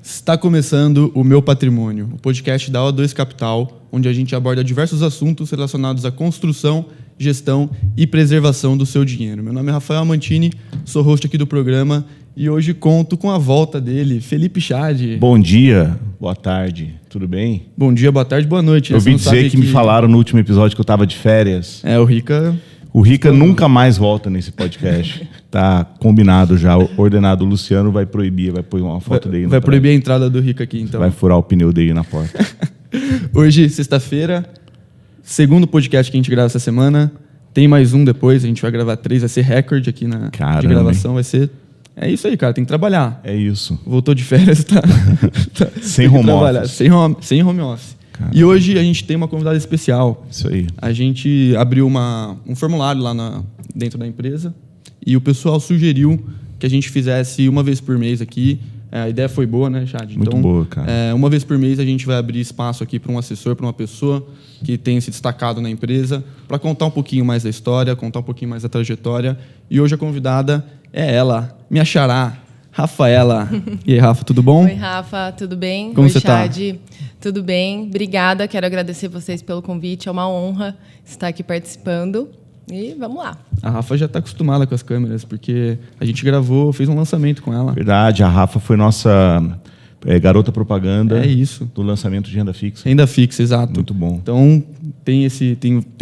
Está começando o Meu Patrimônio, o podcast da O2 Capital, onde a gente aborda diversos assuntos relacionados à construção, gestão e preservação do seu dinheiro. Meu nome é Rafael Amantini, sou host aqui do programa e hoje conto com a volta dele, Felipe Chade. Bom dia, boa tarde, tudo bem? Bom dia, boa tarde, boa noite. Eu ouvi dizer que me falaram no último episódio que eu estava de férias. O Rica... O Rica nunca mais volta nesse podcast. Tá combinado já, ordenado. O Luciano vai proibir, vai pôr uma foto dele. Vai proibir a entrada do Rica aqui, então. Vai furar o pneu dele na porta. Hoje, sexta-feira, segundo podcast que a gente grava essa semana. Tem mais um depois, a gente vai gravar 3, vai ser recorde aqui de gravação. Vai ser... É isso aí, cara, tem que trabalhar. É isso. Voltou de férias, tá sem home office. Sem home office. Caramba. E hoje a gente tem uma convidada especial. Isso aí. A gente abriu um formulário lá dentro da empresa e o pessoal sugeriu que a gente fizesse uma vez por mês aqui. A ideia foi boa, né, Chad? Muito boa, cara. Uma vez por mês a gente vai abrir espaço aqui para um assessor, para uma pessoa que tenha se destacado na empresa, para contar um pouquinho mais da história, contar um pouquinho mais da trajetória. E hoje a convidada é ela, minha xará, Rafaela. E aí, Rafa, tudo bom? Oi, Rafa, tudo bem? Como Oi, você tá? Chad. Tudo bem? Obrigada, quero agradecer vocês pelo convite. É uma honra estar aqui participando. E vamos lá. A Rafa já está acostumada com as câmeras, porque a gente fez um lançamento com ela. Verdade, a Rafa foi nossa garota propaganda isso. do lançamento de renda fixa. Renda fixa, exato. Muito bom. Então, tem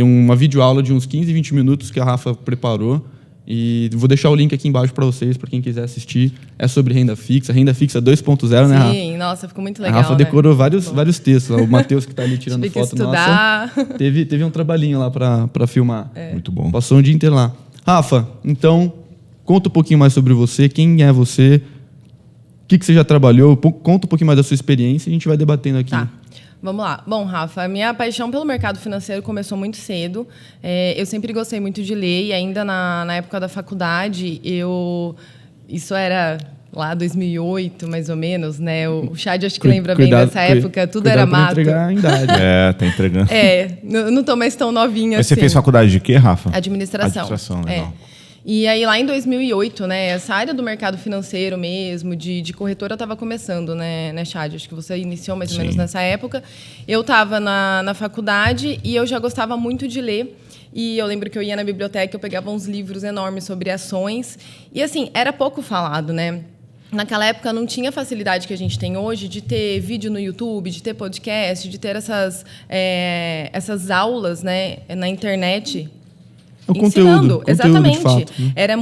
uma videoaula de uns 15, 20 minutos que a Rafa preparou. E vou deixar o link aqui embaixo para vocês, para quem quiser assistir. É sobre renda fixa 2.0, né, Rafa? Sim, nossa, ficou muito legal. A Rafa decorou vários textos. O Matheus que está ali tirando Tive foto que estudar. nossa. Teve um trabalhinho lá para filmar. Muito bom. Passou um dia inteiro lá. Rafa, então, conta um pouquinho mais sobre você. Quem é você? O que você já trabalhou? Conta um pouquinho mais da sua experiência e a gente vai debatendo aqui. Tá. Vamos lá. Bom, Rafa, a minha paixão pelo mercado financeiro começou muito cedo. Eu sempre gostei muito de ler e ainda na época da faculdade, isso era lá 2008, mais ou menos, né? O Chad acho que lembra bem dessa época, tudo era mato. Entregar a idade. Tá entregando. Não estou mais tão novinha Mas assim. você fez faculdade de quê, Rafa? Administração, legal. E aí, lá em 2008, né, essa área do mercado financeiro mesmo, de corretora, estava começando, né, Chad? Acho que você iniciou mais ou menos nessa época. Eu estava na faculdade e eu já gostava muito de ler. E eu lembro que eu ia na biblioteca, eu pegava uns livros enormes sobre ações. E, assim, era pouco falado, né? Naquela época não tinha a facilidade que a gente tem hoje de ter vídeo no YouTube, de ter podcast, de ter essas aulas, né, na internet. O ensinando, conteúdo exatamente. De fato, né? Era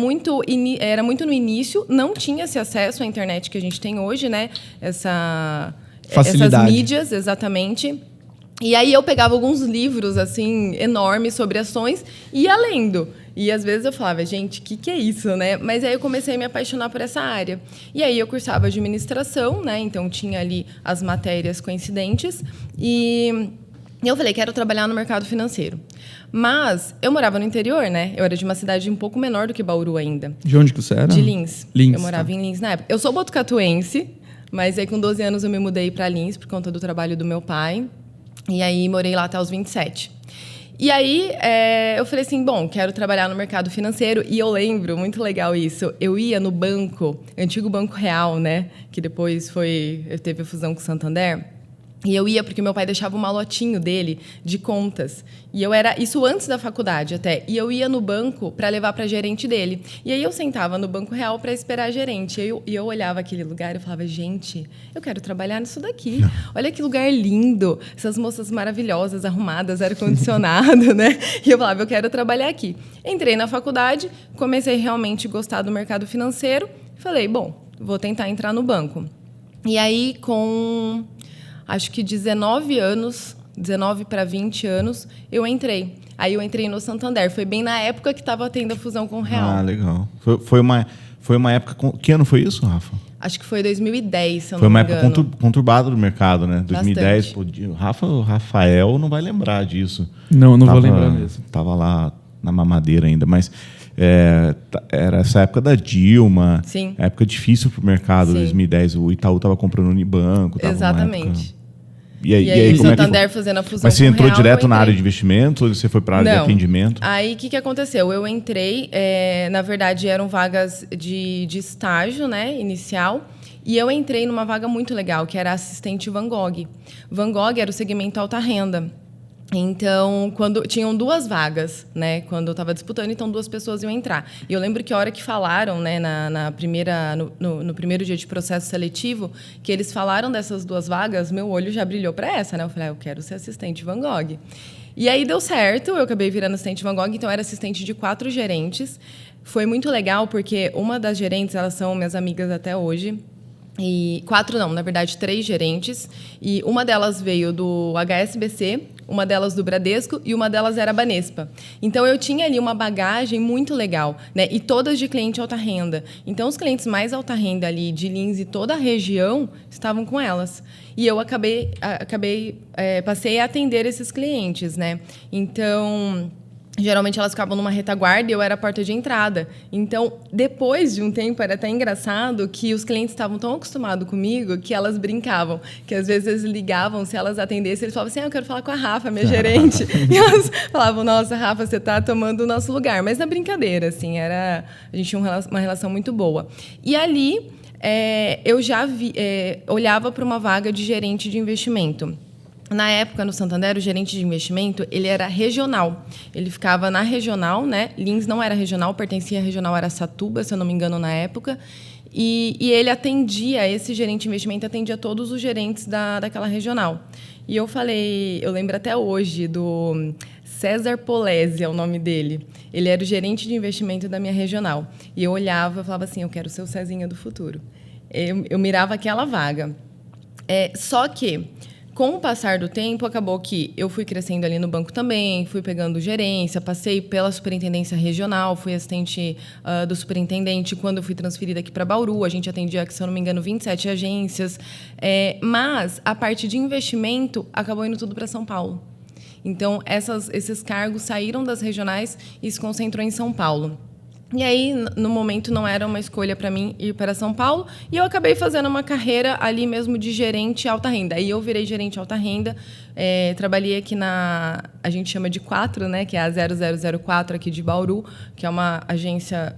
muito no início, não tinha esse acesso à internet que a gente tem hoje, né? Essas mídias, exatamente. E aí eu pegava alguns livros assim enormes sobre ações e ia lendo. E às vezes eu falava, gente, o que é isso, né? Mas aí eu comecei a me apaixonar por essa área. E aí eu cursava administração, né? Então tinha ali as matérias coincidentes e eu falei, quero trabalhar no mercado financeiro. Mas eu morava no interior, né? Eu era de uma cidade um pouco menor do que Bauru ainda. De onde que você era? De Lins. Lins. Eu morava em Lins na época. Eu sou botucatuense, mas aí com 12 anos eu me mudei para Lins por conta do trabalho do meu pai. E aí morei lá até os 27. E aí eu falei assim, bom, quero trabalhar no mercado financeiro. E eu lembro, muito legal isso, eu ia no banco, antigo Banco Real, né? Que depois teve a fusão com o Santander. E eu ia porque meu pai deixava um malotinho dele de contas. E isso antes da faculdade até. E eu ia no banco para levar para a gerente dele. E aí eu sentava no Banco Real para esperar a gerente. E eu olhava aquele lugar e falava, gente, eu quero trabalhar nisso daqui. Olha que lugar lindo. Essas moças maravilhosas, arrumadas, ar-condicionado, né? E eu falava, eu quero trabalhar aqui. Entrei na faculdade, comecei realmente a gostar do mercado financeiro. Falei, bom, vou tentar entrar no banco. E aí, com... acho que 19 para 20 anos, eu entrei. Aí eu entrei no Santander. Foi bem na época que estava tendo a fusão com o Real. Ah, legal. Foi uma época... Que ano foi isso, Rafa? Acho que foi 2010, se eu não me engano. Foi uma época conturbada do mercado, né? Bastante. 2010, o Rafael não vai lembrar disso. Não vou lembrar mesmo. Tava lá na mamadeira ainda, mas... era essa época da Dilma. Sim. Época difícil para o mercado, Sim. 2010. O Itaú estava comprando Unibanco. Exatamente. E aí o como Santander fazendo a fusão Mas você com o entrou Real, direto na área de investimento ou você foi para a área de atendimento? Aí, o que aconteceu? Eu entrei, na verdade, eram vagas de estágio, né, inicial, E eu entrei numa vaga muito legal, que era assistente Van Gogh. Van Gogh era o segmento alta renda. Então, tinham 2 vagas, né? Quando eu estava disputando, então 2 pessoas iam entrar. E eu lembro que a hora que falaram, né, no primeiro dia de processo seletivo, que eles falaram dessas 2 vagas, meu olho já brilhou para essa, né? Eu falei, eu quero ser assistente Van Gogh. E aí deu certo, eu acabei virando assistente Van Gogh, então eu era assistente de 4 gerentes. Foi muito legal, porque uma das gerentes, elas são minhas amigas até hoje. E 4 não, na verdade 3 gerentes. E uma delas veio do HSBC, uma delas do Bradesco e uma delas era a Banespa. Então, eu tinha ali uma bagagem muito legal, né? E todas de cliente alta renda. Então, os clientes mais alta renda ali de Lins e toda a região estavam com elas. E eu passei a atender esses clientes, né? Então, geralmente elas ficavam numa retaguarda e eu era a porta de entrada. Então, depois de um tempo, era até engraçado que os clientes estavam tão acostumados comigo que elas brincavam. Que às vezes eles ligavam, se elas atendessem, eles falavam assim, eu quero falar com a Rafa, minha gerente. E elas falavam, nossa, Rafa, você está tomando o nosso lugar. Mas na brincadeira, assim, a gente tinha uma relação muito boa. E ali, eu já olhava para uma vaga de gerente de investimento. Na época, no Santander, o gerente de investimento, ele era regional. Ele ficava na regional, né? Lins não era regional, pertencia à regional Araçatuba, se eu não me engano, na época. E ele atendia, esse gerente de investimento atendia todos os gerentes daquela regional. E eu lembro até hoje do César Polese, é o nome dele. Ele era o gerente de investimento da minha regional. E eu olhava e falava assim, eu quero ser o Cezinha do futuro. Eu mirava aquela vaga. Só que, com o passar do tempo, acabou que eu fui crescendo ali no banco também, fui pegando gerência, passei pela superintendência regional, fui assistente do superintendente. Quando eu fui transferida aqui para Bauru, a gente atendia, se eu não me engano, 27 agências. Mas a parte de investimento acabou indo tudo para São Paulo. Então, esses cargos saíram das regionais e se concentrou em São Paulo. E aí, no momento, não era uma escolha para mim ir para São Paulo. E eu acabei fazendo uma carreira ali mesmo de gerente alta renda. Aí eu virei gerente alta renda. Trabalhei aqui a gente chama de 4, né? Que é a 0004 aqui de Bauru, que é uma agência...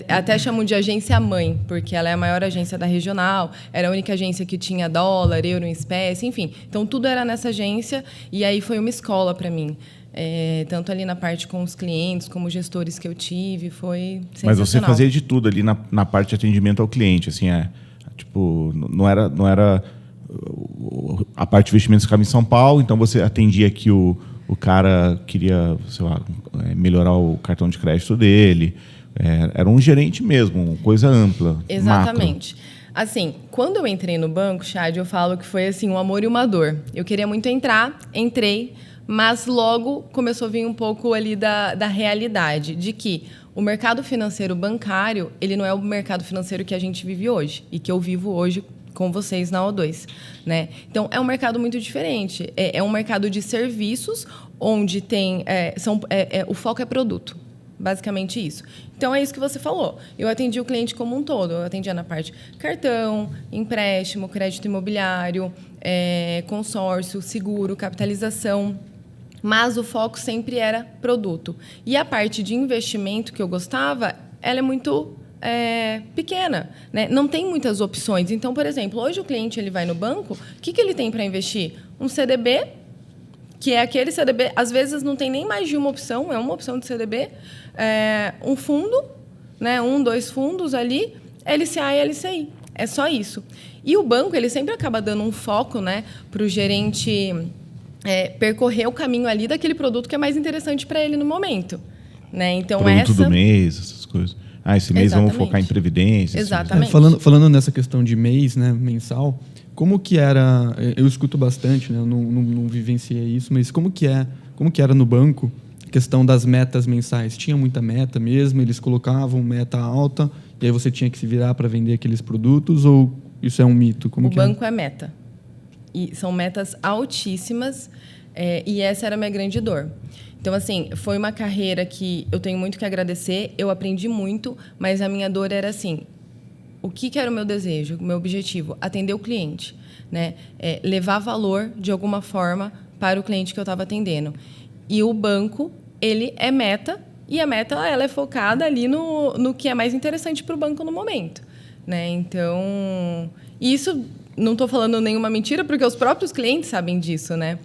até chamam de agência mãe, porque ela é a maior agência da regional. Era a única agência que tinha dólar, euro em espécie, enfim. Então, tudo era nessa agência. E aí foi uma escola para mim. Tanto ali na parte com os clientes, como gestores que eu tive, foi sensacional. Mas você fazia de tudo ali na parte de atendimento ao cliente, assim, tipo, não era a parte de investimentos ficava em São Paulo, então você atendia que o cara queria, sei lá, melhorar o cartão de crédito dele, era um gerente mesmo, coisa ampla. Exatamente. Macro. Assim, quando eu entrei no banco, Chad, eu falo que foi assim, um amor e uma dor. Eu queria muito entrar, entrei, mas logo começou a vir um pouco ali da realidade, de que o mercado financeiro bancário, ele não é o mercado financeiro que a gente vive hoje, e que eu vivo hoje com vocês na O2, né? Então, é um mercado muito diferente. É um mercado de serviços, onde tem... o foco é produto. Basicamente isso. Então, é isso que você falou. Eu atendi o cliente como um todo. Eu atendia na parte cartão, empréstimo, crédito imobiliário, consórcio, seguro, capitalização. Mas o foco sempre era produto. E a parte de investimento que eu gostava, ela é muito pequena, né? Não tem muitas opções. Então, por exemplo, hoje o cliente ele vai no banco, o que ele tem para investir? Um CDB, que é aquele CDB, às vezes não tem nem mais de uma opção, é uma opção de CDB, um fundo, né? 2 fundos ali, LCA e LCI. É só isso. E o banco ele sempre acaba dando um foco, né, para o gerente percorrer o caminho ali daquele produto que é mais interessante para ele no momento, né? Então, produto do mês, essas coisas. Esse mês Exatamente. Vamos focar em previdência. Exatamente. Falando nessa questão de mês, né, mensal, como que era... Eu escuto bastante, né, eu não vivenciei isso, mas como que era no banco a questão das metas mensais? Tinha muita meta mesmo? Eles colocavam meta alta e aí você tinha que se virar para vender aqueles produtos ou isso é um mito? O banco é meta. E são metas altíssimas e essa era a minha grande dor. Então, assim, foi uma carreira que eu tenho muito que agradecer, eu aprendi muito, mas a minha dor era assim, o que era o meu desejo, o meu objetivo? Atender o cliente, né? Levar valor, de alguma forma, para o cliente que eu estava atendendo. E o banco, ele é meta, e a meta ela é focada ali no que é mais interessante para o banco no momento. né? Então, isso não estou falando nenhuma mentira, porque os próprios clientes sabem disso, né?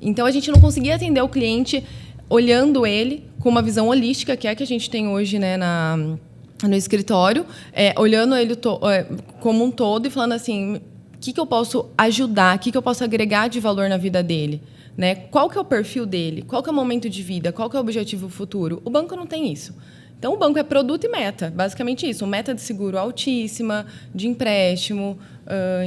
Então, a gente não conseguia atender o cliente olhando ele com uma visão holística, que é a que a gente tem hoje, né, no escritório, olhando ele como um todo e falando assim, o que eu posso ajudar, o que eu posso agregar de valor na vida dele, né? Qual que é o perfil dele, qual que é o momento de vida, qual que é o objetivo futuro. O banco não tem isso. Então, o banco é produto e meta, basicamente isso. Meta de seguro altíssima, de empréstimo,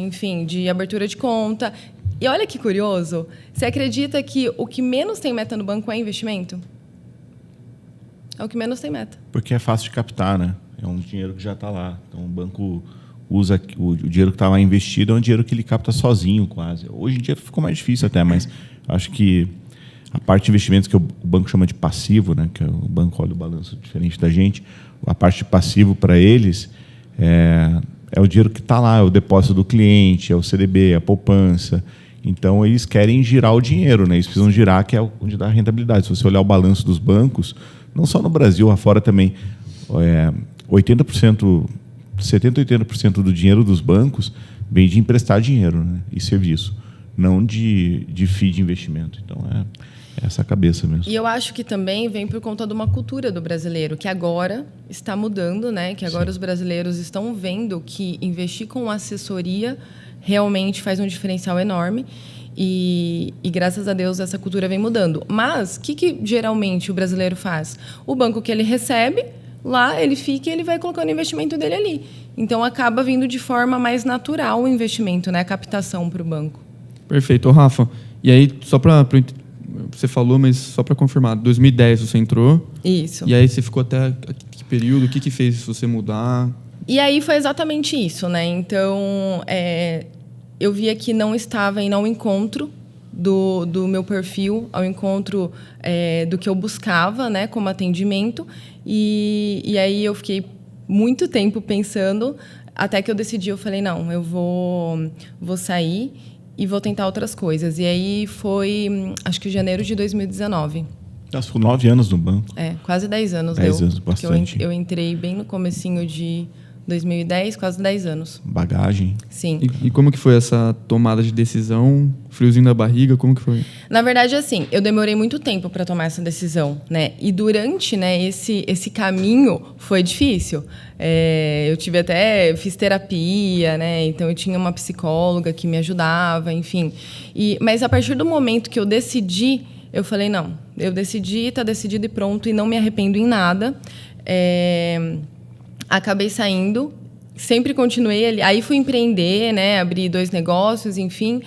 enfim, de abertura de conta. E olha que curioso, você acredita que o que menos tem meta no banco é investimento? É o que menos tem meta. Porque é fácil de captar, né? É um dinheiro que já está lá. Então, o banco usa o dinheiro que está lá investido, é um dinheiro que ele capta sozinho, quase. Hoje em dia ficou mais difícil até, mas acho que a parte de investimentos que o banco chama de passivo, né? Que o banco olha o balanço diferente da gente, a parte de passivo para eles é o dinheiro que está lá, é o depósito do cliente, é o CDB, a poupança. Então, eles querem girar o dinheiro, né? Eles precisam girar, que é onde dá a rentabilidade. Se você olhar o balanço dos bancos, não só no Brasil, lá fora também, 80%, 70%, 80% do dinheiro dos bancos vem de emprestar dinheiro, né? E serviço, não de FII de investimento. Então, é essa a cabeça mesmo. E eu acho que também vem por conta de uma cultura do brasileiro, que agora está mudando, né? Que agora Sim. Os brasileiros estão vendo que investir com assessoria realmente faz um diferencial enorme. E graças a Deus essa cultura vem mudando. Mas o que geralmente o brasileiro faz? O banco que ele recebe, lá ele fica e ele vai colocando o investimento dele ali. Então acaba vindo de forma mais natural o investimento, né? A captação para o banco. Perfeito. Ô, Rafa, e aí, só para... Você falou, mas só para confirmar, 2010 você entrou. Isso. E aí você ficou até que período? O que fez você mudar? E aí foi exatamente isso, né? Então, eu via que não estava indo ao encontro do meu perfil, ao encontro do que eu buscava, né, como atendimento. E aí eu fiquei muito tempo pensando, até que eu decidi, eu falei, não, eu vou sair e vou tentar outras coisas. E aí foi, acho que janeiro de 2019. Nossa, ficou 9 anos no banco. Quase 10 anos. 10 anos, bastante. Eu entrei bem no comecinho de 2010, quase 10 anos. Bagagem. Sim. E como que foi essa tomada de decisão? Friozinho na barriga, como que foi? Na verdade, assim, eu demorei muito tempo para tomar essa decisão, né? E durante, né, esse caminho foi difícil. Eu fiz terapia, né? Então eu tinha uma psicóloga que me ajudava, enfim. Mas a partir do momento que eu decidi, eu falei, não, eu decidi, está decidido e pronto, e não me arrependo em nada. Acabei saindo, sempre continuei ali. Aí fui empreender, né? Abri 2 negócios, enfim.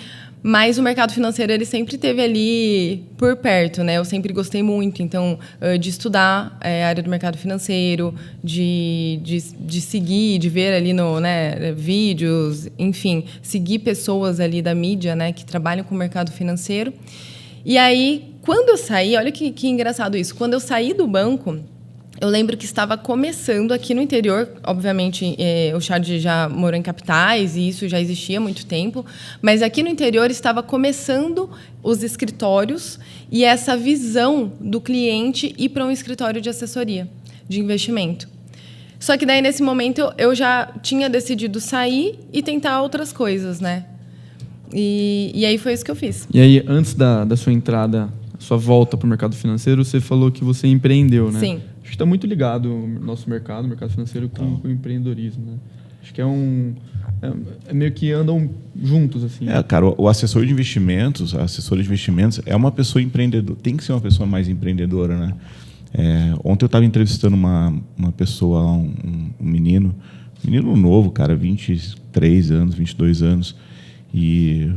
Mas o mercado financeiro, ele sempre esteve ali por perto, né? Eu sempre gostei muito, então, de estudar a área do mercado financeiro, de seguir, de ver ali vídeos, enfim, seguir pessoas ali da mídia, né? Que trabalham com o mercado financeiro. E aí, quando eu saí, olha que engraçado isso, quando eu saí do banco, eu lembro que estava começando aqui no interior, obviamente o Chad já morou em capitais e isso já existia há muito tempo, mas aqui no interior estava começando os escritórios e essa visão do cliente ir para um escritório de assessoria, de investimento. Só que daí, nesse momento, eu já tinha decidido sair e tentar outras coisas, né? E aí foi isso que eu fiz. E aí, antes da sua entrada, sua volta para o mercado financeiro, você falou que você empreendeu, né? Sim. Acho que está muito ligado o nosso mercado, o mercado financeiro, com o empreendedorismo, né? Acho que é meio que andam juntos, assim. Cara, o assessor de investimentos, a assessora de investimentos é uma pessoa empreendedora, tem que ser uma pessoa mais empreendedora, né? Ontem eu estava entrevistando uma pessoa, um menino novo, cara, 23 anos, 22 anos, e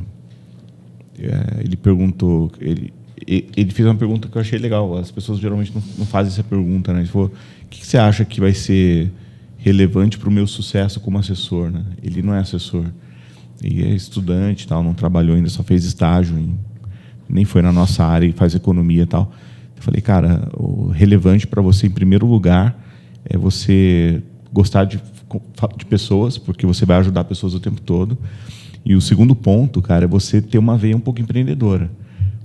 ele perguntou, ele fez uma pergunta que eu achei legal. As pessoas geralmente não fazem essa pergunta, né? Ele falou, o que você acha que vai ser relevante para o meu sucesso como assessor, né? Ele não é assessor. Ele é estudante e tal, não trabalhou ainda, só fez estágio, nem foi na nossa área e faz economia e tal. Eu falei, cara, o relevante para você, em primeiro lugar, é você gostar de pessoas, porque você vai ajudar pessoas o tempo todo. E o segundo ponto, cara, é você ter uma veia um pouco empreendedora.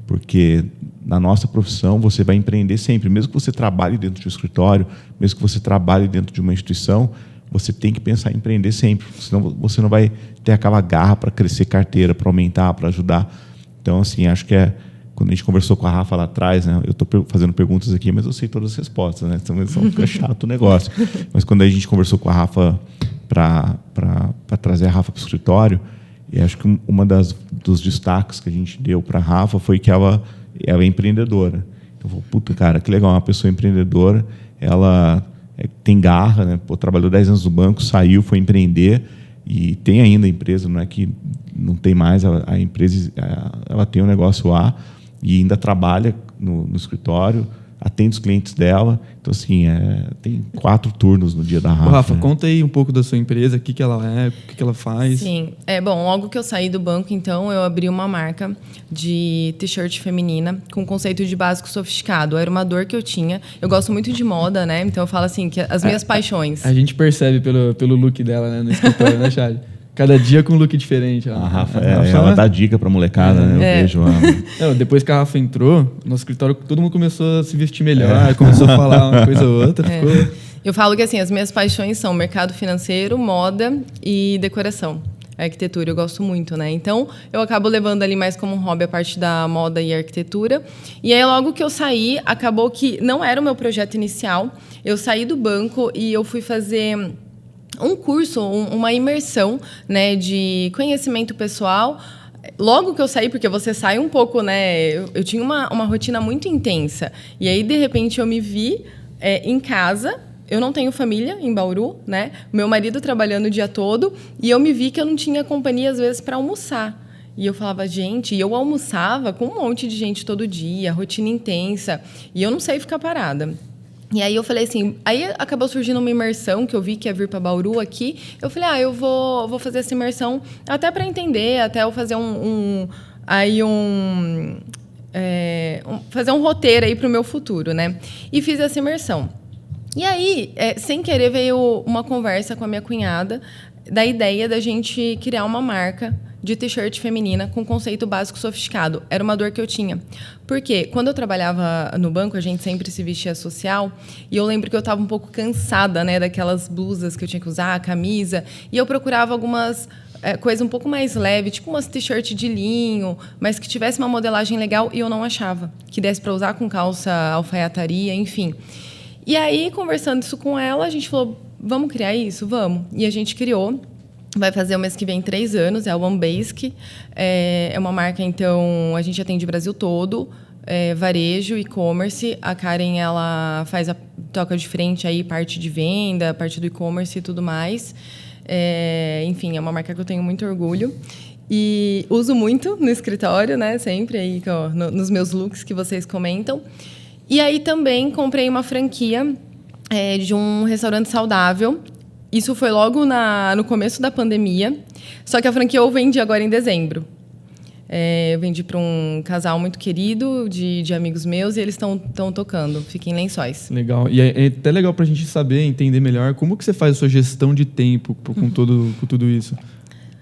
Porque na nossa profissão você vai empreender sempre. Mesmo que você trabalhe dentro de um escritório, mesmo que você trabalhe dentro de uma instituição, você tem que pensar em empreender sempre, senão você não vai ter aquela garra para crescer carteira, para aumentar, para ajudar. Então, assim, acho que quando a gente conversou com a Rafa lá atrás, né, eu estou fazendo perguntas aqui, mas eu sei todas as respostas, né? Então fica chato o negócio. Mas quando a gente conversou com a Rafa para trazer a Rafa para o escritório, e acho que dos destaques que a gente deu para a Rafa foi que ela é empreendedora. Então, eu falei, puta, cara, que legal, uma pessoa empreendedora, ela tem garra, né? Pô, trabalhou 10 anos no banco, saiu, foi empreender e tem ainda a empresa, não é que não tem mais, a empresa ela tem um negócio lá e ainda trabalha no escritório, atende os clientes dela. Então, assim, tem 4 turnos no dia da Rafa. Rafa, conta aí um pouco da sua empresa, o que ela é, o que ela faz. Sim. Bom, logo que eu saí do banco, então, eu abri uma marca de t-shirt feminina com conceito de básico sofisticado. Era uma dor que eu tinha. Eu gosto muito de moda, né? Então, eu falo assim, que as minhas paixões... A gente percebe pelo look dela, né, no escritório, né, Chad? Cada dia com um look diferente. A Rafa, ela dá dica pra molecada, né? Eu vejo ela. Depois que a Rafa entrou, no escritório todo mundo começou a se vestir melhor, começou a falar uma coisa ou outra. Ficou... Eu falo que assim, as minhas paixões são mercado financeiro, moda e decoração. Arquitetura, eu gosto muito, né? Então, eu acabo levando ali mais como um hobby a parte da moda e arquitetura. E aí, logo que eu saí, acabou que não era o meu projeto inicial. Eu saí do banco e eu fui fazer... um curso, uma imersão, né, de conhecimento pessoal. Logo que eu saí, porque você sai um pouco, né? Eu tinha uma rotina muito intensa. E aí, de repente, eu me vi em casa. Eu não tenho família em Bauru, né? Meu marido trabalhando o dia todo. E eu me vi que eu não tinha companhia, às vezes, para almoçar. E eu falava, gente... E eu almoçava com um monte de gente todo dia, rotina intensa. E eu não sei ficar parada. E aí eu falei assim, aí acabou surgindo uma imersão que eu vi que ia vir para Bauru aqui. Eu falei, eu vou fazer essa imersão até para entender, até eu fazer fazer um roteiro aí para o meu futuro, né? E fiz essa imersão. E aí, sem querer, veio uma conversa com a minha cunhada da ideia da gente criar uma marca de t-shirt feminina com conceito básico sofisticado. Era uma dor que eu tinha. Porque quando eu trabalhava no banco, a gente sempre se vestia social, e eu lembro que eu estava um pouco cansada, né, daquelas blusas que eu tinha que usar, a camisa, e eu procurava algumas coisas um pouco mais leves, tipo umas t-shirt de linho, mas que tivesse uma modelagem legal, e eu não achava. Que desse para usar com calça, alfaiataria, enfim. E aí, conversando isso com ela, a gente falou, vamos criar isso? Vamos. E a gente criou. Vai fazer o mês que vem 3 anos, é a One Basic. É uma marca, então, a gente atende o Brasil todo, varejo, e-commerce. A Karen, ela toca de frente aí, parte de venda, parte do e-commerce e tudo mais. Enfim, é uma marca que eu tenho muito orgulho. E uso muito no escritório, né? Sempre aí, nos meus looks que vocês comentam. E aí também comprei uma franquia de um restaurante saudável. Isso foi logo no começo da pandemia. Só que a franquia eu vendi agora em dezembro. Eu vendi para um casal muito querido, de amigos meus, e eles estão tocando. Fica em Lençóis. Legal. E é até legal para a gente saber, entender melhor, como que você faz a sua gestão de tempo com tudo isso.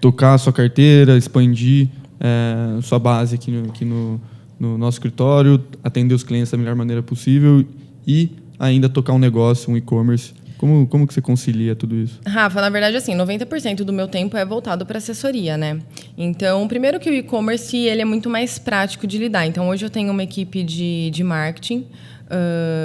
Tocar a sua carteira, expandir sua base aqui no nosso escritório, atender os clientes da melhor maneira possível e ainda tocar um negócio, um e-commerce. Como que você concilia tudo isso? Rafa, na verdade, assim, 90% do meu tempo é voltado para assessoria, né? Então, primeiro que o e-commerce, ele é muito mais prático de lidar. Então, hoje eu tenho uma equipe de marketing,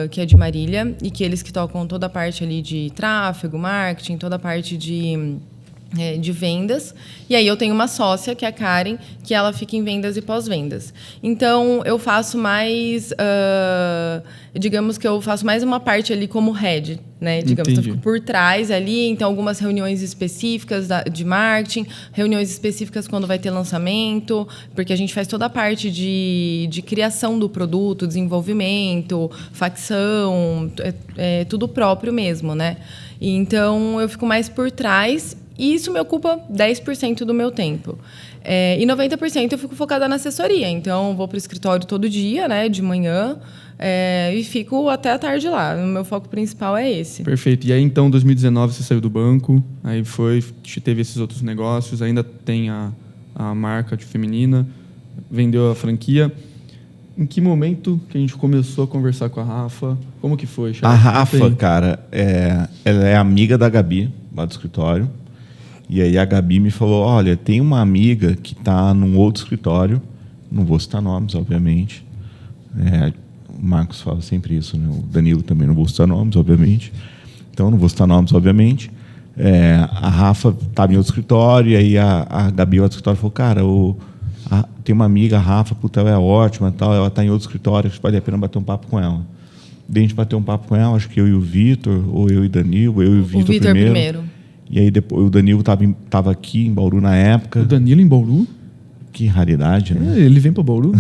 que é de Marília, e que eles que tocam toda a parte ali de tráfego, marketing, toda a parte de vendas. E aí eu tenho uma sócia, que é a Karen, que ela fica em vendas e pós-vendas. Então, eu faço mais... digamos que eu faço mais uma parte ali como head, né? Digamos, então, eu fico por trás ali, então algumas reuniões específicas de marketing, reuniões específicas quando vai ter lançamento, porque a gente faz toda a parte de criação do produto, desenvolvimento, facção, tudo próprio mesmo, né? E, então, eu fico mais por trás. E isso me ocupa 10% do meu tempo. E 90% eu fico focada na assessoria. Então, eu vou para o escritório todo dia, né, de manhã, e fico até a tarde lá. O meu foco principal é esse. Perfeito. E aí, então, em 2019, você saiu do banco, aí teve esses outros negócios, ainda tem a marca de feminina, vendeu a franquia. Em que momento que a gente começou a conversar com a Rafa? Como que foi, Charles? A Rafa, cara, ela é amiga da Gabi, lá do escritório. E aí a Gabi me falou, olha, tem uma amiga que está num outro escritório, não vou citar nomes, obviamente. O Marcos fala sempre isso, né? O Danilo também não vou citar nomes, obviamente. Então, não vou citar nomes, obviamente. A Rafa estava em outro escritório, e aí a Gabi, outro escritório, falou, cara, tem uma amiga, a Rafa, puta, ela é ótima, tal, ela está em outro escritório, acho que vale a pena bater um papo com ela. Daí a gente bateu um papo com ela, acho que eu e o Vitor, ou eu e o Danilo, eu e o Vitor primeiro. E aí depois o Danilo estava aqui em Bauru na época. O Danilo em Bauru? Que raridade, né? Ele vem para Bauru.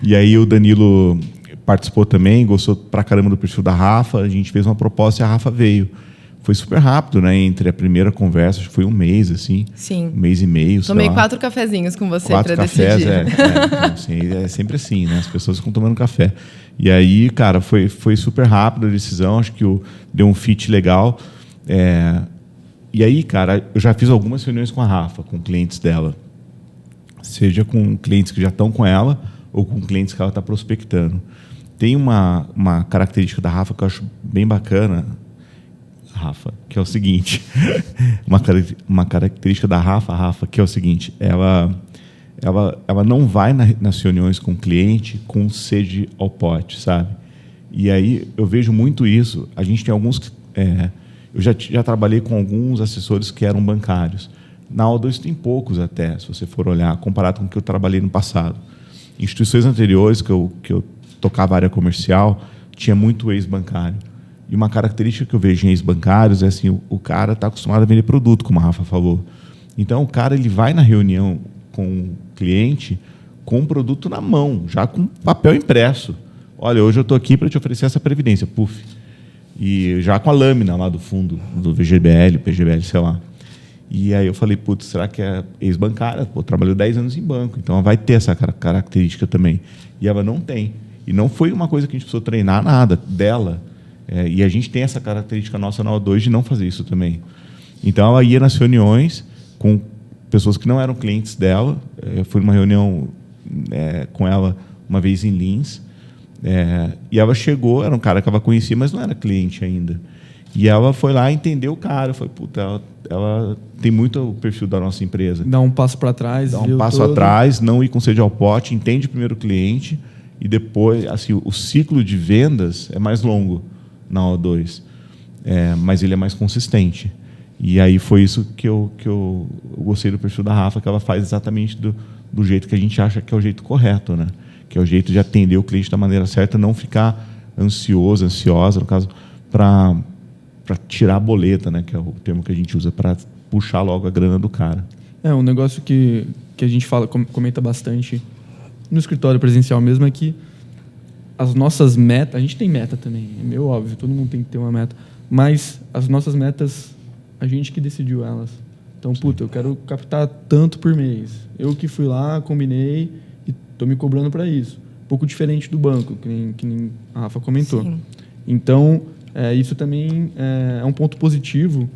E aí o Danilo participou também, gostou pra caramba do perfil da Rafa, a gente fez uma proposta e a Rafa veio. Foi super rápido, né? Entre a primeira conversa, acho que foi um mês, assim. Sim. 1 mês e meio, Tomei 4 cafezinhos com você para cafés, decidir. Então, assim, é sempre assim, né? As pessoas ficam tomando café. E aí, cara, foi super rápido a decisão, acho que deu um fit legal. E aí, cara, eu já fiz algumas reuniões com a Rafa, com clientes dela. Seja com clientes que já estão com ela ou com clientes que ela está prospectando. Tem uma característica da Rafa que eu acho bem bacana, Rafa, que é o seguinte. uma característica da Rafa, que é o seguinte. Ela não vai nas reuniões com o cliente com sede ao pote, sabe? E aí eu vejo muito isso. A gente tem alguns... eu já trabalhei com alguns assessores que eram bancários. Na O2 tem poucos até, se você for olhar, comparado com o que eu trabalhei no passado. Instituições anteriores que eu tocava a área comercial, tinha muito ex-bancário. E uma característica que eu vejo em ex-bancários é assim, o cara está acostumado a vender produto, como a Rafa falou. Então, o cara ele vai na reunião com o cliente com um produto na mão, já com papel impresso. Olha, hoje eu estou aqui para te oferecer essa previdência, puf. E já com a lâmina lá do fundo, do VGBL, PGBL, sei lá. E aí eu falei, putz, será que é ex-bancária? Pô, trabalhou 10 anos em banco, então ela vai ter essa característica também. E ela não tem. E não foi uma coisa que a gente precisou treinar nada dela. E a gente tem essa característica nossa na O2 de não fazer isso também. Então ela ia nas reuniões com pessoas que não eram clientes dela. Eu fui numa reunião com ela uma vez em Lins. E ela chegou, era um cara que ela conhecia, mas não era cliente ainda. E ela foi lá entender o cara. Eu falei, puta, ela tem muito o perfil da nossa empresa. Dá um passo para trás. Dá um passo atrás, não ir com sede ao pote, entende primeiro o cliente e depois, assim, o ciclo de vendas é mais longo na O2, mas ele é mais consistente. E aí foi isso que eu gostei do perfil da Rafa, que ela faz exatamente do jeito que a gente acha que é o jeito correto, né? Que é o jeito de atender o cliente da maneira certa, não ficar ansiosa, no caso, para tirar a boleta, né? Que é o termo que a gente usa para puxar logo a grana do cara. Um negócio que a gente comenta bastante no escritório presencial mesmo é que as nossas metas, a gente tem meta também, é meio óbvio, todo mundo tem que ter uma meta, mas as nossas metas, a gente que decidiu elas. Então, puta, eu quero captar tanto por mês. Eu que fui lá, combinei e estou me cobrando para isso. Um pouco diferente do banco, que nem a Rafa comentou. Sim. Então, isso também é um ponto positivo,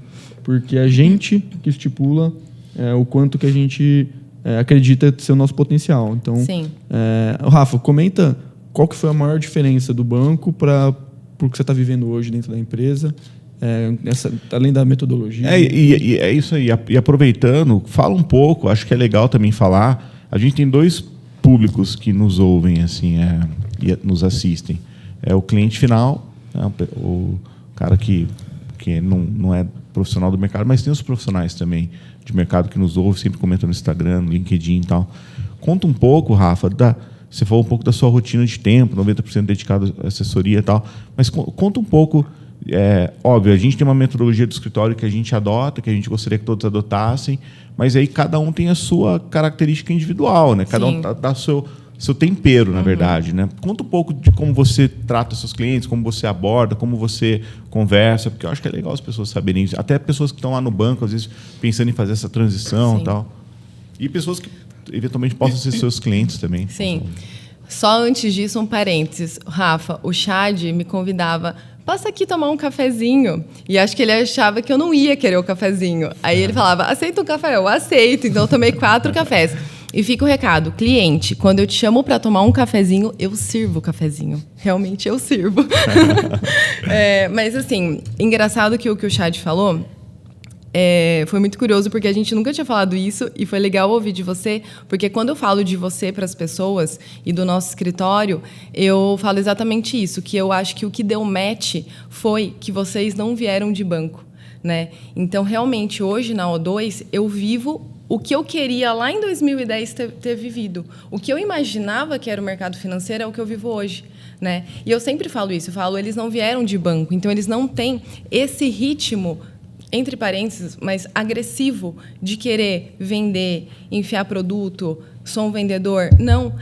porque a gente que estipula o quanto que a gente acredita ser o nosso potencial. Então, sim. Rafa, comenta qual que foi a maior diferença do banco para o que você está vivendo hoje dentro da empresa, além da metodologia. É isso aí. E aproveitando, fala um pouco, acho que é legal também falar, a gente tem 2 públicos que nos ouvem assim, e nos assistem. É o cliente final, o cara que não é profissional do mercado, mas tem os profissionais também de mercado que nos ouvem, sempre comentam no Instagram, no LinkedIn e tal. Conta um pouco, Rafa, você falou um pouco da sua rotina de tempo, 90% dedicado à assessoria e tal, mas conta um pouco, óbvio, a gente tem uma metodologia do escritório que a gente adota, que a gente gostaria que todos adotassem, mas aí cada um tem a sua característica individual, né? Cada um dá seu tempero, na verdade, né? Conta um pouco de como você trata os seus clientes, como você aborda, como você conversa, porque eu acho que é legal as pessoas saberem isso. Até pessoas que estão lá no banco, às vezes, pensando em fazer essa transição e tal. E pessoas que, eventualmente, possam ser seus clientes também. Sim. Só antes disso, um parênteses. Rafa, o Chad me convidava, passa aqui tomar um cafezinho. E acho que ele achava que eu não ia querer o cafezinho. Aí ele falava, aceita um café? Eu aceito. Então, eu tomei 4 cafés. E fica o recado, cliente, quando eu te chamo para tomar um cafezinho, eu sirvo o cafezinho. Realmente eu sirvo. Mas, assim, engraçado que o Chad falou, Foi muito curioso, porque a gente nunca tinha falado isso, e foi legal ouvir de você, porque quando eu falo de você para as pessoas e do nosso escritório, eu falo exatamente isso, que eu acho que o que deu match foi que vocês não vieram de banco, né? Então, realmente, hoje na O2, eu vivo o que eu queria lá em 2010 ter vivido. O que eu imaginava que era o mercado financeiro é o que eu vivo hoje, né? E eu sempre falo isso, eles não vieram de banco, então eles não têm esse ritmo, entre parênteses, mas agressivo, de querer vender, enfiar produto, sou um vendedor. Não,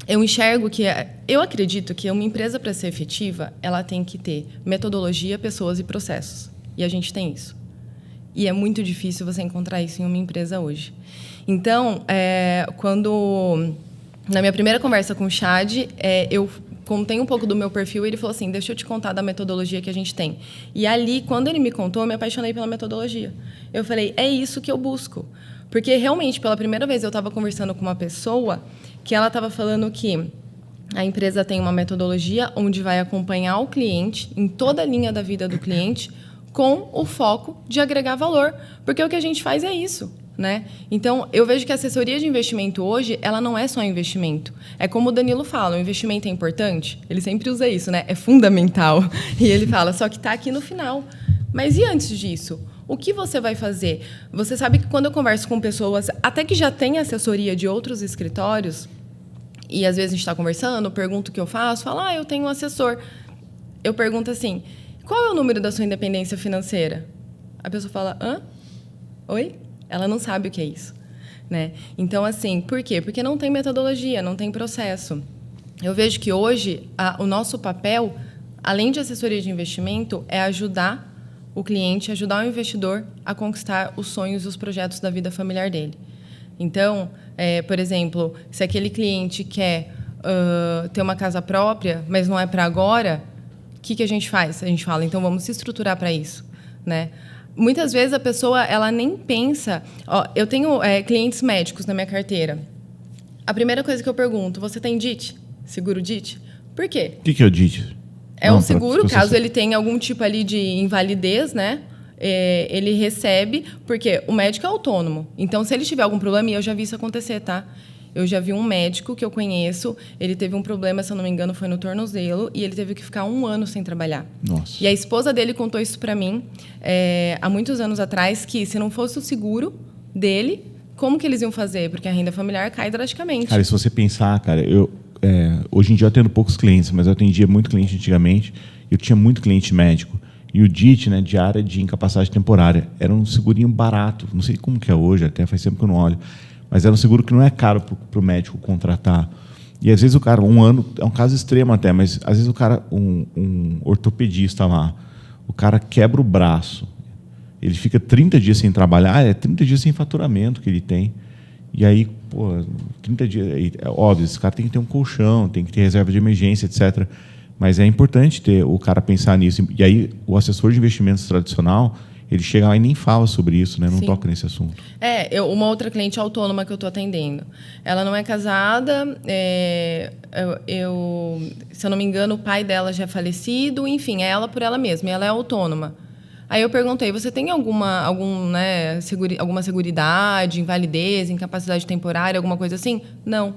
eu enxergo que... Eu acredito que uma empresa, para ser efetiva, ela tem que ter metodologia, pessoas e processos. E a gente tem isso. E é muito difícil você encontrar isso em uma empresa hoje. Então, na minha primeira conversa com o Chad, eu contei um pouco do meu perfil e ele falou assim, deixa eu te contar da metodologia que a gente tem. E ali, quando ele me contou, eu me apaixonei pela metodologia. Eu falei, é isso que eu busco. Porque, realmente, pela primeira vez, eu estava conversando com uma pessoa que ela estava falando que a empresa tem uma metodologia onde vai acompanhar o cliente em toda a linha da vida do cliente, com o foco de agregar valor, porque o que a gente faz é isso, né? Então, eu vejo que a assessoria de investimento hoje, ela não é só investimento. É como o Danilo fala, o investimento é importante? Ele sempre usa isso, né? É fundamental. E ele fala, só que está aqui no final. Mas e antes disso? O que você vai fazer? Você sabe que quando eu converso com pessoas, até que já têm assessoria de outros escritórios, e às vezes a gente está conversando, eu pergunto o que eu faço, falo, eu tenho um assessor. Eu pergunto assim, qual é o número da sua independência financeira? A pessoa fala, hã? Oi? Ela não sabe o que é isso, né? Então, assim, por quê? Porque não tem metodologia, não tem processo. Eu vejo que hoje o nosso papel, além de assessoria de investimento, é ajudar o cliente, ajudar o investidor a conquistar os sonhos e os projetos da vida familiar dele. Então, por exemplo, se aquele cliente quer ter uma casa própria, mas não é para agora, o que a gente faz? A gente fala, então vamos se estruturar para isso, né? Muitas vezes a pessoa ela nem pensa... eu tenho clientes médicos na minha carteira. A primeira coisa que eu pergunto, você tem DIT? Seguro DIT? Por quê? O que é o DIT? É um seguro, caso ele tenha algum tipo ali de invalidez, né? Ele recebe, porque o médico é autônomo. Então, se ele tiver algum problema, e eu já vi isso acontecer, tá? Eu já vi um médico que eu conheço, ele teve um problema, se eu não me engano, foi no tornozelo, e ele teve que ficar 1 ano sem trabalhar. Nossa. E a esposa dele contou isso para mim, há muitos anos atrás, que se não fosse o seguro dele, como que eles iam fazer? Porque a renda familiar cai drasticamente. Cara, se você pensar, cara, hoje em dia eu atendo poucos clientes, mas eu atendia muito cliente antigamente, eu tinha muito cliente médico. E o DIT, né, diária de incapacidade temporária, era um segurinho barato, não sei como que é hoje, até faz tempo que eu não olho, mas era um seguro que não é caro para o médico contratar. E às vezes o cara, 1 ano, é um caso extremo até, mas às vezes o cara, um ortopedista lá, o cara quebra o braço, ele fica 30 dias sem trabalhar, 30 dias sem faturamento que ele tem. E aí, 30 dias, óbvio, esse cara tem que ter um colchão, tem que ter reserva de emergência, etc. Mas é importante ter o cara pensar nisso. E aí, o assessor de investimentos tradicional, ele chega lá e nem fala sobre isso, né? Não Sim. toca nesse assunto. Uma outra cliente autônoma que eu estou atendendo. Ela não é casada, se eu não me engano, o pai dela já é falecido, enfim, é ela por ela mesma, e ela é autônoma. Aí eu perguntei, você tem alguma seguridade, invalidez, incapacidade temporária, alguma coisa assim? Não.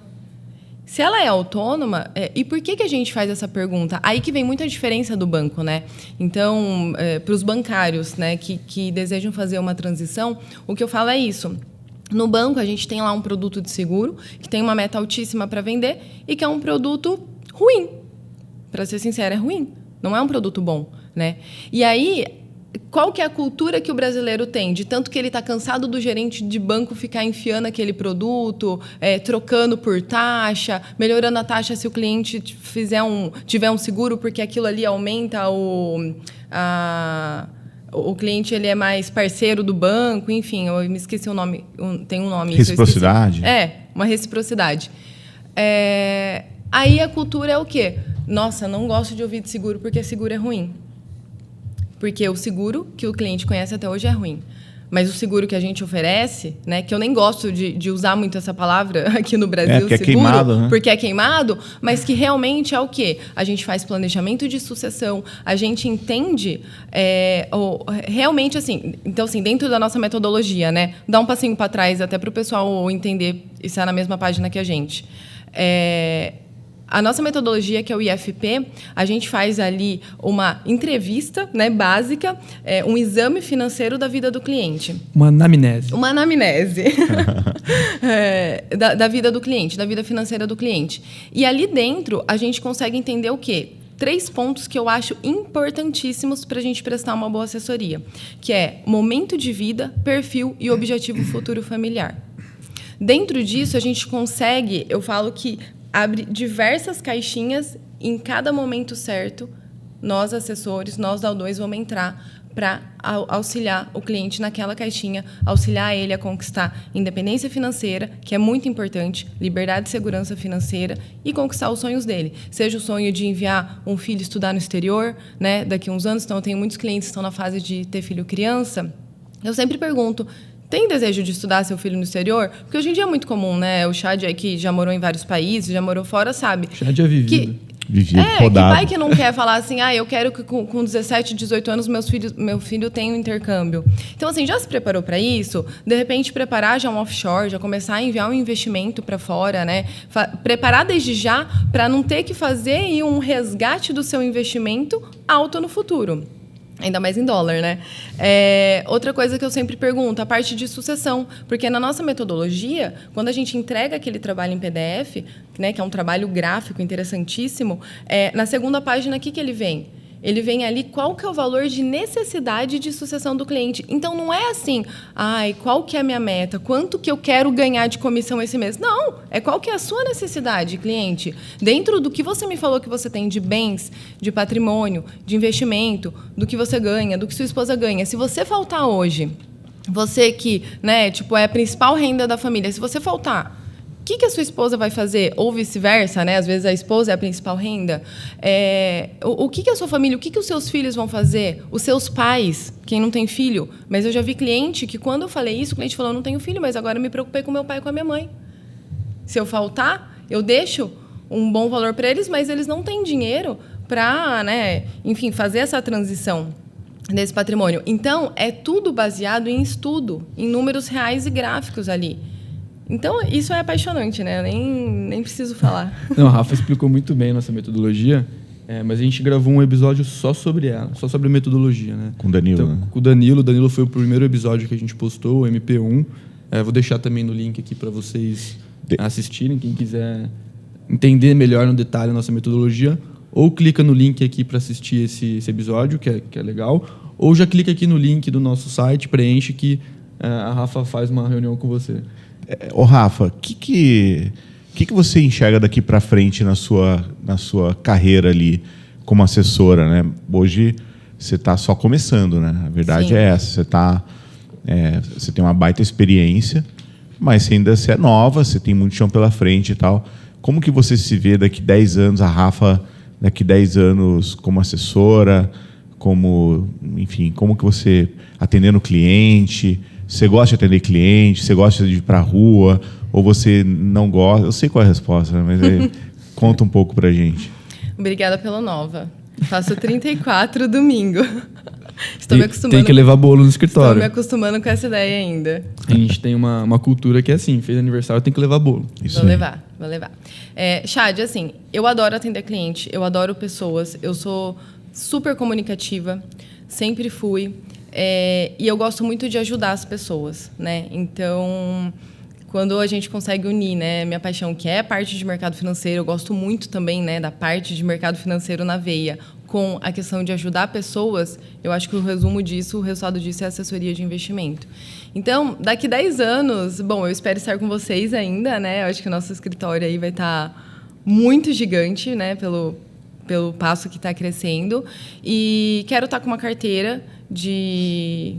Se ela é autônoma, e por que a gente faz essa pergunta? Aí que vem muita diferença do banco, né? Então, para os bancários, né, que desejam fazer uma transição, o que eu falo é isso. No banco, a gente tem lá um produto de seguro, que tem uma meta altíssima para vender, e que é um produto ruim. Para ser sincera, é ruim. Não é um produto bom, né? E aí, qual que é a cultura que o brasileiro tem? De tanto que ele está cansado do gerente de banco ficar enfiando aquele produto, trocando por taxa, melhorando a taxa se o cliente tiver um seguro, porque aquilo ali aumenta o cliente, ele é mais parceiro do banco, enfim, eu me esqueci o nome, tem um nome. Reciprocidade? Uma reciprocidade. Aí a cultura é o quê? Nossa, não gosto de ouvir de seguro porque seguro é ruim. Porque o seguro que o cliente conhece até hoje é ruim. Mas o seguro que a gente oferece, né, que eu nem gosto de usar muito essa palavra aqui no Brasil, porque seguro, é queimado, né? Porque é queimado, mas que realmente é o quê? A gente faz planejamento de sucessão, a gente entende realmente assim. Então, assim, dentro da nossa metodologia, né, dá um passinho para trás até para o pessoal entender e estar na mesma página que a gente. A nossa metodologia, que é o IFP, a gente faz ali uma entrevista, né, básica, um exame financeiro da vida do cliente. Uma anamnese. Uma anamnese da vida do cliente, da vida financeira do cliente. E ali dentro, a gente consegue entender o quê? 3 pontos que eu acho importantíssimos para a gente prestar uma boa assessoria, que é momento de vida, perfil e objetivo futuro familiar. Dentro disso, a gente consegue, eu falo que abre diversas caixinhas, em cada momento certo, nós, assessores, nós da O2, vamos entrar para auxiliar o cliente naquela caixinha, auxiliar ele a conquistar independência financeira, que é muito importante, liberdade e segurança financeira, e conquistar os sonhos dele. Seja o sonho de enviar um filho estudar no exterior, né, daqui a uns anos. Então, eu tenho muitos clientes que estão na fase de ter filho criança. Eu sempre pergunto: tem desejo de estudar seu filho no exterior? Porque hoje em dia é muito comum, né? O Chad aí, que já morou em vários países, já morou fora, sabe. Chad é vivido. Que pai que não quer falar assim, eu quero que com 17, 18 anos meu filho tenha um intercâmbio. Então, assim, já se preparou para isso? De repente, preparar já um offshore, já começar a enviar um investimento para fora, né? Preparar desde já para não ter que fazer um resgate do seu investimento alto no futuro. Ainda mais em dólar, né? Outra coisa que eu sempre pergunto, a parte de sucessão. Porque na nossa metodologia, quando a gente entrega aquele trabalho em PDF, né, que é um trabalho gráfico interessantíssimo, na segunda página, o que ele vem? Ele vem ali qual que é o valor de necessidade de sucessão do cliente. Então, não é assim, qual que é a minha meta? Quanto que eu quero ganhar de comissão esse mês? Não, é qual que é a sua necessidade, cliente. Dentro do que você me falou que você tem de bens, de patrimônio, de investimento, do que você ganha, do que sua esposa ganha. Se você faltar hoje, você que, né, é a principal renda da família, se você faltar, o que a sua esposa vai fazer? Ou vice-versa, né? Às vezes a esposa é a principal renda. O que a sua família, o que os seus filhos vão fazer? Os seus pais, quem não tem filho. Mas eu já vi cliente que, quando eu falei isso, o cliente falou: eu não tenho filho, mas agora eu me preocupei com meu pai e com a minha mãe. Se eu faltar, eu deixo um bom valor para eles, mas eles não têm dinheiro para, né, enfim, fazer essa transição desse patrimônio. Então, é tudo baseado em estudo, em números reais e gráficos ali. Então, isso é apaixonante, né? Eu nem preciso falar. Não, a Rafa explicou muito bem a nossa metodologia, mas a gente gravou um episódio só sobre ela, só sobre a metodologia, né? Com o Danilo, então, né? Com o Danilo. O Danilo foi o primeiro episódio que a gente postou, o MP1. Vou deixar também no link aqui para vocês assistirem, quem quiser entender melhor no detalhe a nossa metodologia. Ou clica no link aqui para assistir esse episódio, que é legal. Ou já clica aqui no link do nosso site, preenche que a Rafa faz uma reunião com você. Rafa, o que você enxerga daqui para frente na sua carreira ali como assessora, né? Hoje você está só começando, né? A verdade Sim. é essa. Você tem uma baita experiência, mas você é nova, você tem muito chão pela frente e tal. Como que você se vê daqui 10 anos, a Rafa daqui 10 anos como assessora, enfim, como que você atendendo o cliente? Você gosta de atender cliente? Você gosta de ir para a rua? Ou você não gosta? Eu sei qual é a resposta, né? Mas conta um pouco para a gente. Obrigada pela nova. Faço 34 domingo. Estou me acostumando. Tem que levar bolo no escritório. Estou me acostumando com essa ideia ainda. A gente tem uma cultura que é assim, fez aniversário, tem que levar bolo. Vou levar. Chad, assim, eu adoro atender cliente, eu adoro pessoas, eu sou super comunicativa, sempre fui. E eu gosto muito de ajudar as pessoas, né? Então, quando a gente consegue unir, né, minha paixão, que é a parte de mercado financeiro, eu gosto muito também, né, da parte de mercado financeiro na veia, com a questão de ajudar pessoas, eu acho que o resultado disso é assessoria de investimento. Então, daqui 10 anos, eu espero estar com vocês ainda, né? Eu acho que o nosso escritório aí vai estar muito gigante, né, pelo passo que está crescendo. E quero estar com uma carteira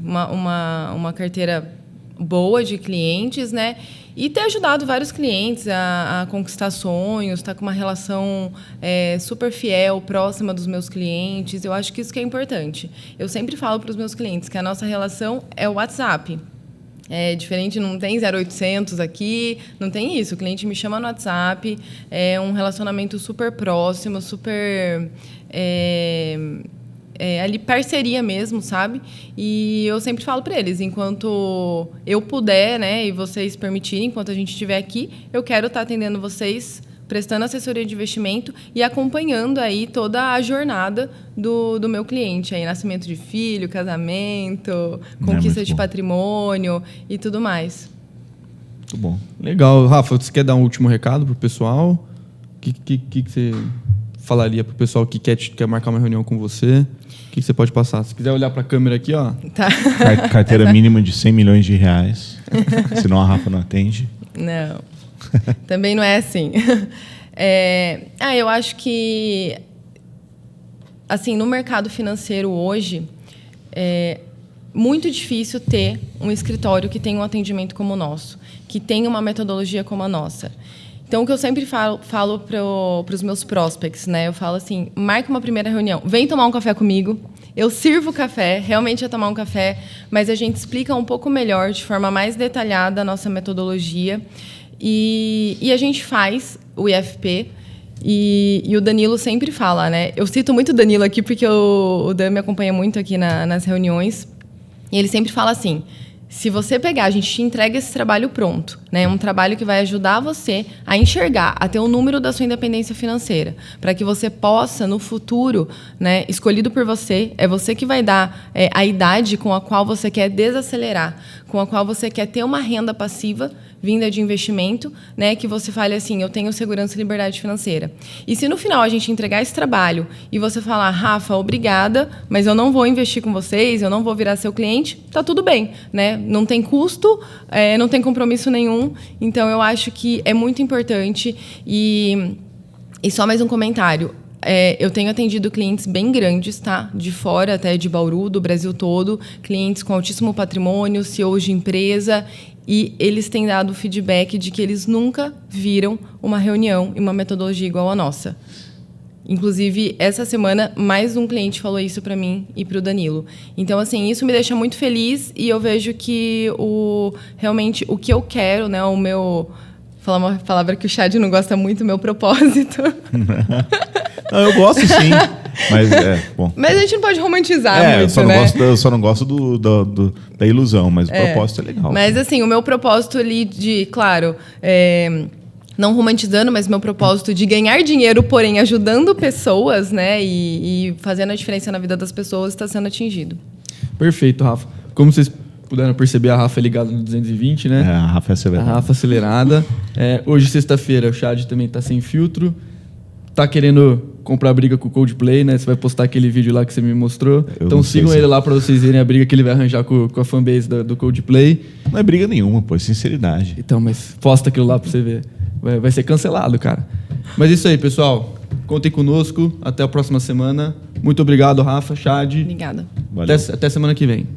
uma carteira boa de clientes, né? E ter ajudado vários clientes a conquistar sonhos, estar com uma relação super fiel, próxima dos meus clientes. Eu acho que isso que é importante. Eu sempre falo para os meus clientes que a nossa relação é o WhatsApp. É diferente, não tem 0800 aqui, não tem isso. O cliente me chama no WhatsApp, é um relacionamento super próximo, super... ali parceria mesmo, sabe? E eu sempre falo para eles, enquanto eu puder, né, e vocês permitirem, enquanto a gente estiver aqui, eu quero estar atendendo vocês, prestando assessoria de investimento e acompanhando aí toda a jornada do meu cliente, aí nascimento de filho, casamento, conquista de patrimônio e tudo mais. Muito bom. Legal. Rafa, você quer dar um último recado pro pessoal? O que você falaria pro pessoal que quer marcar uma reunião com você? O que você pode passar? Se quiser olhar para a câmera aqui, ó. Tá. Carteira mínima de 100 milhões de reais. Senão a Rafa não atende. Não. Também não é assim. Eu acho que, assim, no mercado financeiro hoje, é muito difícil ter um escritório que tenha um atendimento como o nosso, que tenha uma metodologia como a nossa. Então, o que eu sempre falo para os meus prospects, né? Eu falo assim, marca uma primeira reunião, vem tomar um café comigo, eu sirvo café, realmente é tomar um café, mas a gente explica um pouco melhor, de forma mais detalhada, a nossa metodologia. E a gente faz o IFP, e o Danilo sempre fala, né? Eu cito muito o Danilo aqui, porque o Dan me acompanha muito aqui nas reuniões, e ele sempre fala assim... Se você pegar, a gente te entrega esse trabalho pronto, né? Um trabalho que vai ajudar você a enxergar, a ter o número da sua independência financeira, para que você possa, no futuro, né, escolhido por você, é você que vai dar a idade com a qual você quer desacelerar, com a qual você quer ter uma renda passiva vinda de investimento, né, que você fale assim, eu tenho segurança e liberdade financeira. E se no final a gente entregar esse trabalho e você falar, Rafa, obrigada, mas eu não vou investir com vocês, eu não vou virar seu cliente, tá tudo bem, né? Não tem custo, não tem compromisso nenhum. Então, eu acho que é muito importante. E só mais um comentário. Eu tenho atendido clientes bem grandes, tá? De fora, até de Bauru, do Brasil todo. Clientes com altíssimo patrimônio, CEOs de empresa. E eles têm dado feedback de que eles nunca viram uma reunião e uma metodologia igual a nossa. Inclusive, essa semana, mais um cliente falou isso para mim e para o Danilo. Então, assim, isso me deixa muito feliz e eu vejo que realmente o que eu quero, né, o meu... Falar uma palavra que o Chad não gosta muito, o meu propósito. Não, eu gosto sim, mas bom. Mas a gente não pode romantizar muito, eu só não gosto da ilusão, mas o propósito é legal. Mas, assim, o meu propósito ali claro... não romantizando, mas meu propósito de ganhar dinheiro, porém ajudando pessoas, né, e fazendo a diferença na vida das pessoas, está sendo atingido. Perfeito, Rafa. Como vocês puderam perceber, a Rafa é ligada no 220, né? A Rafa é acelerada. A Rafa acelerada. Hoje, sexta-feira, o Chad também está sem filtro. Tá querendo comprar briga com o Coldplay, né? Você vai postar aquele vídeo lá que você me mostrou. Então sigam ele lá para vocês verem a briga que ele vai arranjar com a fanbase do Coldplay. Não é briga nenhuma, pô, é sinceridade. Então, mas posta aquilo lá para você ver. Vai ser cancelado, cara. Mas é isso aí, pessoal. Contem conosco. Até a próxima semana. Muito obrigado, Rafa, Chad. Obrigada. Valeu. Até semana que vem.